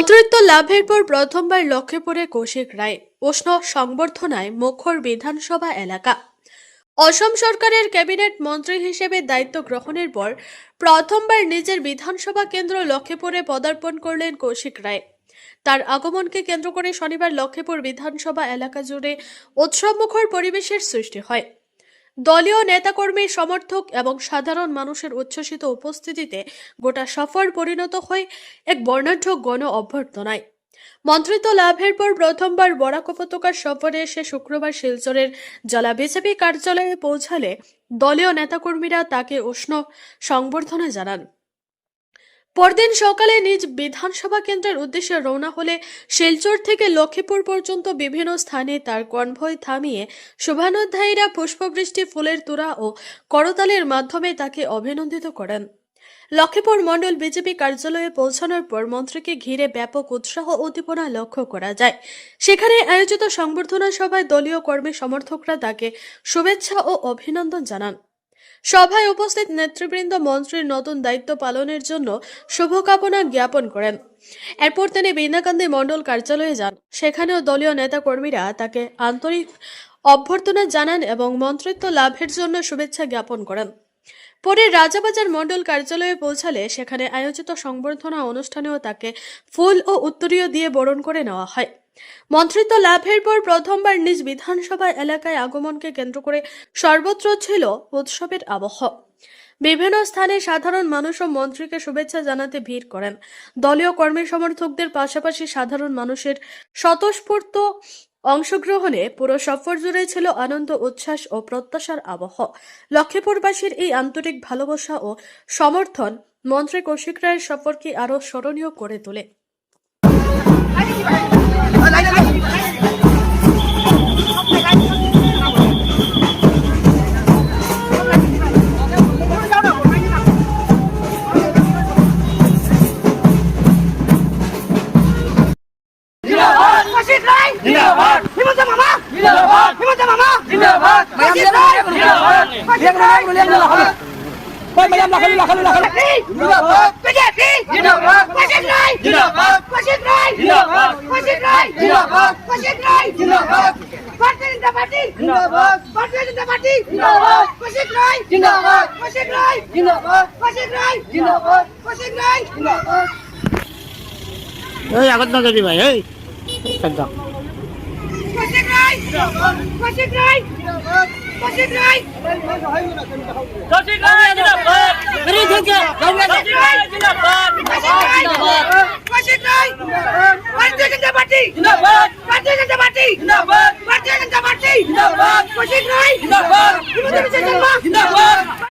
মন্ত্রিত্ব লাভের পর প্রথমবার লক্ষ্মীপুরে কৌশিক রায় উষ্ণ সংবর্ধনায় মুখর বিধানসভা এলাকা। অসম সরকারের ক্যাবিনেট মন্ত্রী হিসেবে দায়িত্ব গ্রহণের পর প্রথমবার নিজের বিধানসভা কেন্দ্র লক্ষ্মীপুরে পদার্পণ করলেন কৌশিক রায়। তার আগমনকে কেন্দ্র করে শনিবার লক্ষ্মীপুর বিধানসভা এলাকা জুড়ে উৎসবমুখর পরিবেশের সৃষ্টি হয়। দলীয় নেতাকর্মী, সমর্থক এবং সাধারণ মানুষের উচ্ছ্বসিত উপস্থিতিতে গোটা সফর পরিণত হয় এক বর্ণাঢ্য গণ অভ্যর্থনায়। মন্ত্রিত্ব লাভের পর প্রথমবার বরাক উপত্যকার সফরে এসে শুক্রবার শিলচরের জেলা বিজেপি কার্যালয়ে পৌঁছালে দলীয় নেতাকর্মীরা তাকে উষ্ণ সংবর্ধনা জানান। পরদিন সকালে নিজ বিধানসভা কেন্দ্রের উদ্দেশ্যে রওনা হলে শিলচর থেকে লক্ষ্মীপুর পর্যন্ত বিভিন্ন স্থানে তার কনভয় থামিয়ে শুভানুধ্যায়ীরা পুষ্পবৃষ্টি, ফুলের তোড়া ও করতালের মাধ্যমে তাকে অভিনন্দিত করেন। লক্ষ্মীপুর মণ্ডল বিজেপি কার্যালয়ে পৌঁছানোর পর মন্ত্রীকে ঘিরে ব্যাপক উৎসাহ উদ্দীপনা লক্ষ্য করা যায়। সেখানে আয়োজিত সংবর্ধনা সভায় দলীয় কর্মী সমর্থকরা তাকে শুভেচ্ছা ও অভিনন্দন জানান। সভায় উপস্থিত নেতৃবৃন্দ মন্ত্রীর নতুন দায়িত্ব পালনের জন্য শুভকামনা জ্ঞাপন করেন। এরপর তিনি বিনাকান্দি মণ্ডল কার্যালয়ে যান। সেখানেও দলীয় নেতাকর্মীরা তাকে আন্তরিক অভ্যর্থনা জানান এবং মন্ত্রিত্ব লাভের জন্য শুভেচ্ছা জ্ঞাপন করেন। পরে রাজাবাজার মণ্ডল কার্যালয়ে পৌঁছালে সেখানে আয়োজিত সংবর্ধনা অনুষ্ঠানেও তাকে ফুল ও উত্তরীয় দিয়ে বরণ করে নেওয়া হয়। মন্ত্রিত্ব লাভের পর প্রথমবার নিজ বিধানসভা এলাকায় আগমনকে কেন্দ্র করে সর্বত্র ছিল উৎসবের আবহ। বিভিন্ন স্থানে সাধারণ মানুষও মন্ত্রীকে শুভেচ্ছা জানাতে ভিড় করেন। দলীয় কর্মী সমর্থকদের পাশাপাশি সাধারণ মানুষের স্বতঃস্ফূর্ত অংশগ্রহণে পুরো সফর জুড়ে ছিল আনন্দ, উচ্ছ্বাস ও প্রত্যাশার আবহ। লক্ষ্মীপুরবাসীর এই আন্তরিক ভালোবাসা ও সমর্থন মন্ত্রী কৌশিক রায়ের সফরকে আরও স্মরণীয় করে তোলে। जिंदाबाद हिमंत मामा जिंदाबाद हिमंत मामा जिंदाबाद कौशिक राय जिंदाबाद कौशिक राय जिंदाबाद कोई मलम लखल जिंदाबाद बीजेपी जिंदाबाद कौशिक राय जिंदाबाद कौशिक राय जिंदाबाद कौशिक राय जिंदाबाद कौशिक राय जिंदाबाद भारतीय जनता पार्टी जिंदाबाद भारतीय जनता पार्टी जिंदाबाद कौशिक राय जिंदाबाद कौशिक राय जिंदाबाद कौशिक राय जिंदाबाद कौशिक राय जिंदाबाद এই আগত না যাবি ভাই এই একদম कौशिक राय जिंदाबाद कौशिक राय जिंदाबाद कौशिक राय कौशिक राय जिंदाबाद मेरी धुकिया कौशिक राय जिंदाबाद कौशिक राय भारतीय जनता पार्टी जिंदाबाद भारतीय जनता पार्टी जिंदाबाद भारतीय जनता पार्टी जिंदाबाद कौशिक राय जिंदाबाद जिंदाबाद